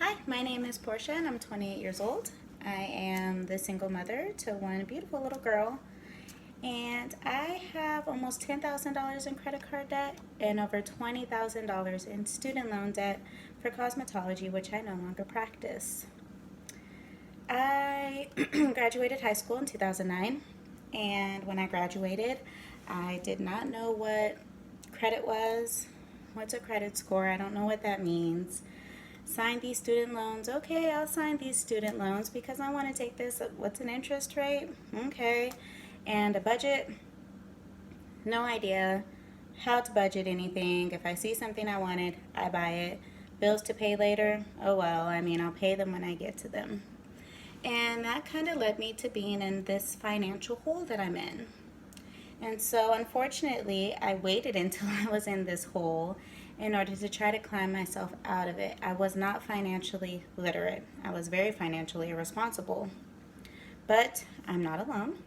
Hi, my name is Portia and I'm 28 years old. I am the single mother to one beautiful little girl, and I have almost $10,000 in credit card debt and over $20,000 in student loan debt for cosmetology, which I no longer practice. I graduated high school in 2009, and when I graduated, I did not know what credit was. What's a credit score? I don't know what that means. Sign these student loans. Okay, I'll sign these student loans because I want to take this. What's an interest rate? Okay. And a budget? No idea how to budget anything. If I see something I wanted, I buy it. Bills to pay later? Oh well, I'll pay them when I get to them. And that kind of led me to being in this financial hole that I'm in. And so, unfortunately, I waited until I was in this hole in order to try to climb myself out of it. I was not financially literate. I was very financially irresponsible. But I'm not alone.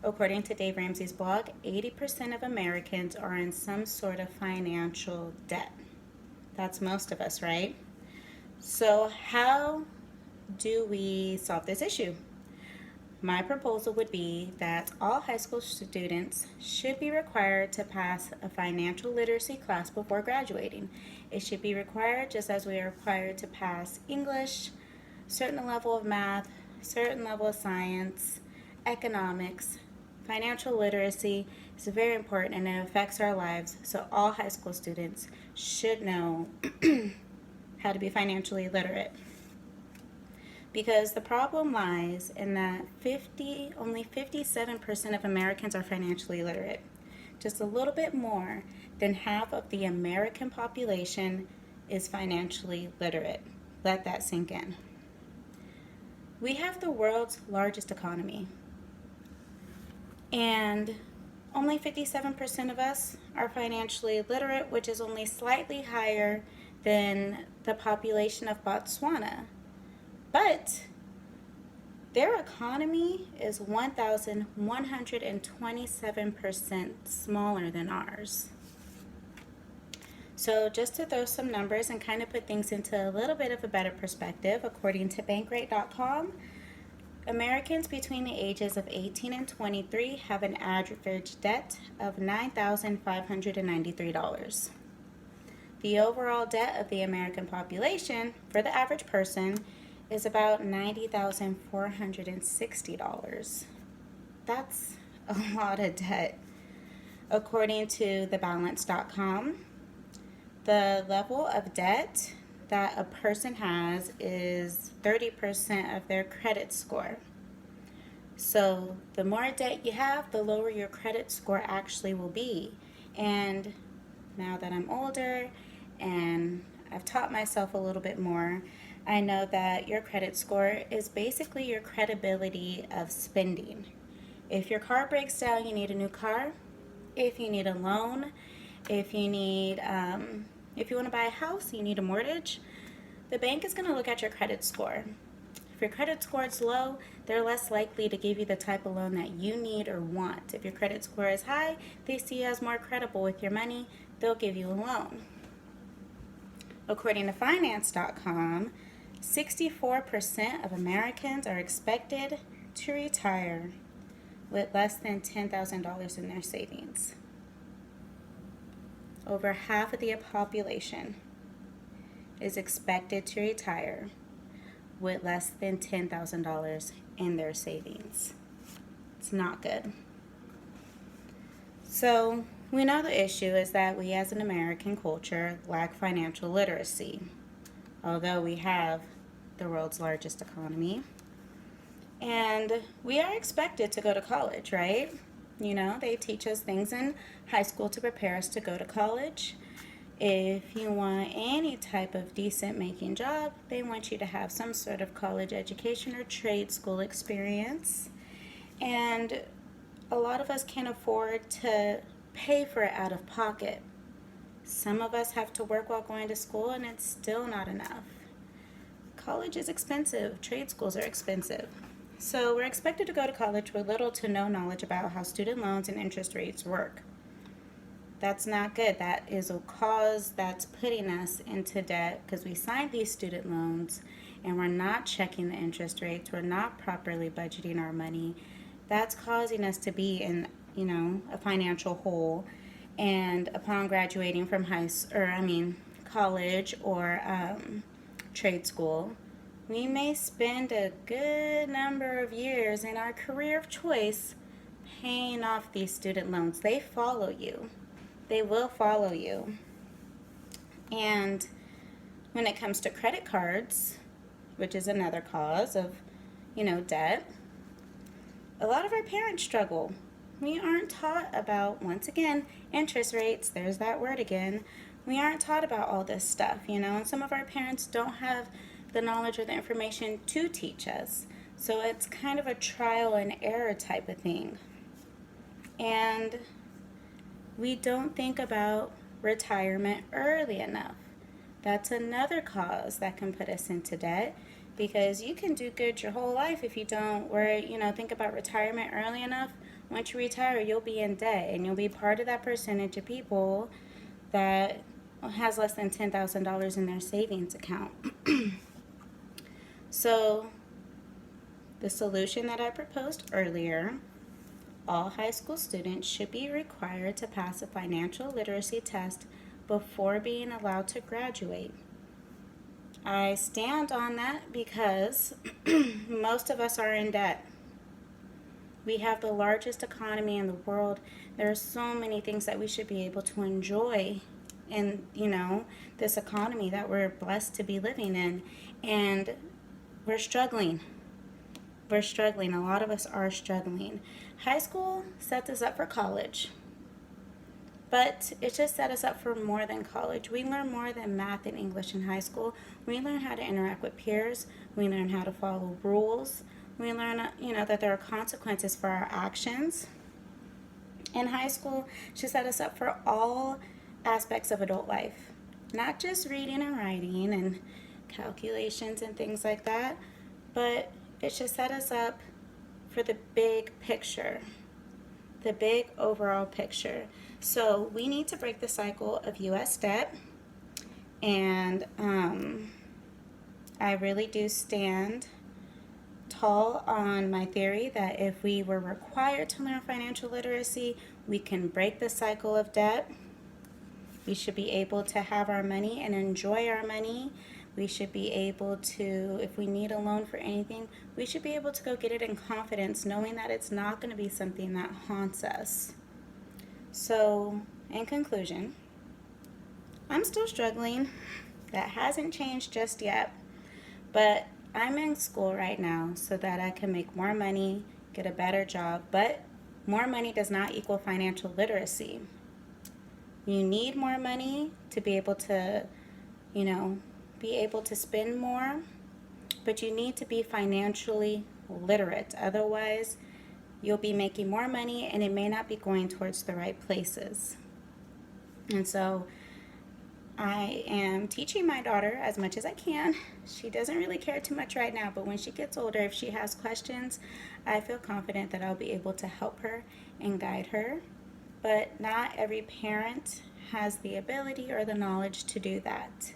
According to Dave Ramsey's blog, 80% of Americans are in some sort of financial debt. That's most of us, right? So, how do we solve this issue? My proposal would be that all high school students should be required to pass a financial literacy class before graduating. It should be required just as we are required to pass English, certain level of math, certain level of science, economics. Financial literacy is very important and it affects our lives, so all high school students should know how to be financially literate. Because the problem lies in that only 57% of Americans are financially literate. Just a little bit more than half of the American population is financially literate. Let that sink in. We have the world's largest economy, and only 57% of us are financially literate, which is only slightly higher than the population of Botswana. But their economy is 1,127% smaller than ours. So just to throw some numbers and kind of put things into a little bit of a better perspective, according to Bankrate.com, Americans between the ages of 18 and 23 have an average debt of $9,593. The overall debt of the American population for the average person is about $90,460. That's a lot of debt. According to thebalance.com, the level of debt that a person has is 30% of their credit score. So the more debt you have, the lower your credit score actually will be. And now that I'm older and I've taught myself a little bit more, I know that your credit score is basically your credibility of spending. If your car breaks down, you need a new car. If you need a loan, if you want to buy a house, you need a mortgage, the bank is going to look at your credit score. If your credit score is low, they're less likely to give you the type of loan that you need or want. If your credit score is high, they see you as more credible with your money, they'll give you a loan. According to finance.com, 64% of Americans are expected to retire with less than $10,000 in their savings. Over half of the population is expected to retire with less than $10,000 in their savings. It's not good. So, we know the issue is that we as an American culture lack financial literacy. Although we have the world's largest economy. And we are expected to go to college, right? They teach us things in high school to prepare us to go to college. If you want any type of decent making job, they want you to have some sort of college education or trade school experience. And a lot of us can't afford to pay for it out of pocket. Some of us have to work while going to school, and it's still not enough. College is expensive. Trade schools are expensive. So we're expected to go to college with little to no knowledge about how student loans and interest rates work. That's not good. That is a cause that's putting us into debt because we signed these student loans and we're not checking the interest rates. We're not properly budgeting our money. That's causing us to be in, a financial hole. And upon graduating from college or trade school, we may spend a good number of years in our career of choice paying off these student loans. They follow you. They will follow you. And when it comes to credit cards, which is another cause of, debt, a lot of our parents struggle. We aren't taught about, once again, interest rates. There's that word again. We aren't taught about all this stuff, and some of our parents don't have the knowledge or the information to teach us. So it's kind of a trial and error type of thing. And we don't think about retirement early enough. That's another cause that can put us into debt, because you can do good your whole life if you don't think about retirement early enough. Once you retire, you'll be in debt, and you'll be part of that percentage of people that has less than $10,000 in their savings account. So the solution that I proposed earlier: all high school students should be required to pass a financial literacy test before being allowed to graduate. I stand on that because most of us are in debt. We have the largest economy in the world. There are so many things that we should be able to enjoy in, this economy that we're blessed to be living in. And we're struggling. We're struggling. A lot of us are struggling. High school sets us up for college. But it just set us up for more than college. We learn more than math and English in high school. We learn how to interact with peers. We learn how to follow rules. We learn, that there are consequences for our actions. And high school should set us up for all aspects of adult life. Not just reading and writing and calculations and things like that, but it should set us up for the big picture, the big overall picture. So we need to break the cycle of U.S. debt, and I really do stand tall on my theory that if we were required to learn financial literacy, we can break the cycle of debt. We should be able to have our money and enjoy our money. We should be able to, if we need a loan for anything, we should be able to go get it in confidence, knowing that it's not going to be something that haunts us. So, in conclusion, I'm still struggling. That hasn't changed just yet. But I'm in school right now so that I can make more money, get a better job. But more money does not equal financial literacy. You need more money to be able to, spend more. But you need to be financially literate. Otherwise, you'll be making more money and it may not be going towards the right places. And so I am teaching my daughter as much as I can. She doesn't really care too much right now, but when she gets older, if she has questions, I feel confident that I'll be able to help her and guide her. But not every parent has the ability or the knowledge to do that.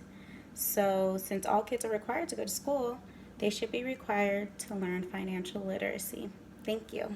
So since all kids are required to go to school, they should be required to learn financial literacy. Thank you.